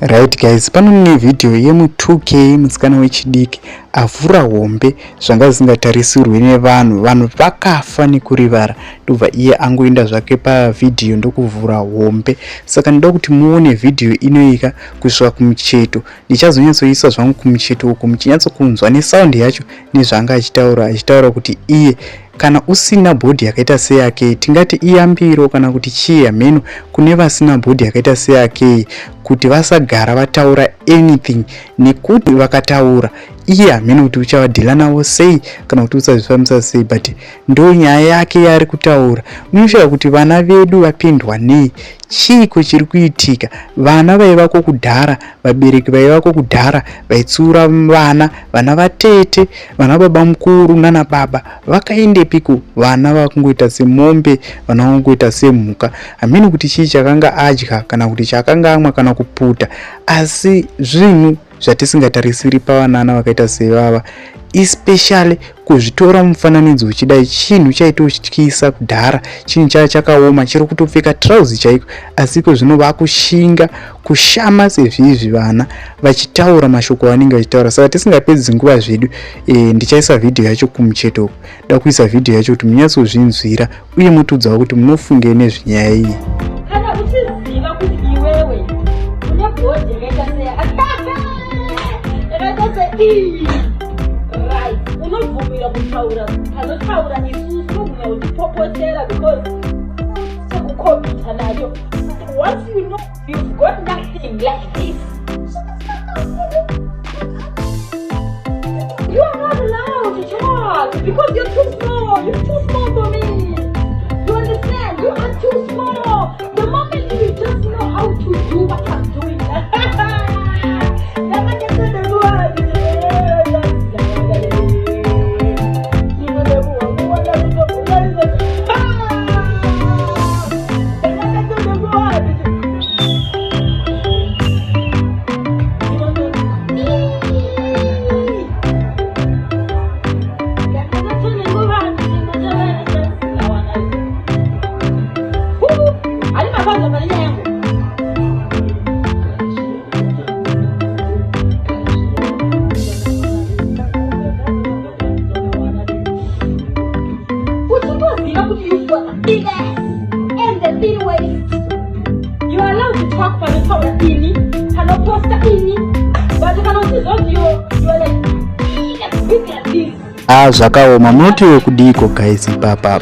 Right guys, panone video yemu 2K musikana wechidiki avhura hombe zvanga zvisingatarisirwi nevanhu vakafa nekurivara ndobva iye angoenda zvake pavidhiyo ndokuvhura hombe. Saka ndoda kuti muone video inoika kusvika kumucheto. Ndichazonyatsoisa zvangu kumucheto uko muchinyatsokunzwa nesaundi yacho nezvanga achitaura kuti iye kana usina bhodhi yakaita seyake tingati iyambiro kana kuti chiya mheno kune vasina bhodhi yakaita seyake kuti vasagara vataura anything, nekuti vakataura iye hameno kuti uchavadhila navo sei kana kuti usazvifambisa sei, but ndo nyaya yake yaari kutaura. Munoshaura kuti vana vedu vapindwa nei, chiiko chiri kuitika? Vana vaivako kudhara, vabereki vaivako kudhara vaitsura vana vatete, vana baba mukuru nana baba vakaendepiko? Vana vakungoita semombe, vana vakungoita semhuka. Hameni kuti chii chakanga adya kana kuti chakanga amwa kana kuputa, asi zvinhu zvatisingatarisiri pavanana vakaita sevava, especially kuzvitora mufananidzo uchidai chinhu chaitotyisa kudhara, chinhu chaiva chakaoma, chiri kutopfeka trouser chaiko, asiko zvino vakushinga kushama sezvizvi vana vachitaura mashoko vanenge vachitaura. Saka tisingapedzi nguva zvedu, ndichaisa video yacho kumucheto. Da kuisa video yacho kuti munyatsozvinzwira uye mutudzawo kuti munofungei nezvenyaya iyi. Kana uchiziva kuti iwewe une bhodhi yakaita right, unobvumira kutaura panotaura isusu unobvumira kutipopotera because sekukombita nayo. Once you know you've got nothing like this, you are not allowed to talk because you're too small. You're too small for me. You understand? You are too small. The moment you just know how to do what I'm doing. Big ass and the thin waist. You are allowed to talk for the power ini, cannot poster ini, but you cannot see what you are like big as this. Zvakaoma, munoti wekudiko guys papa.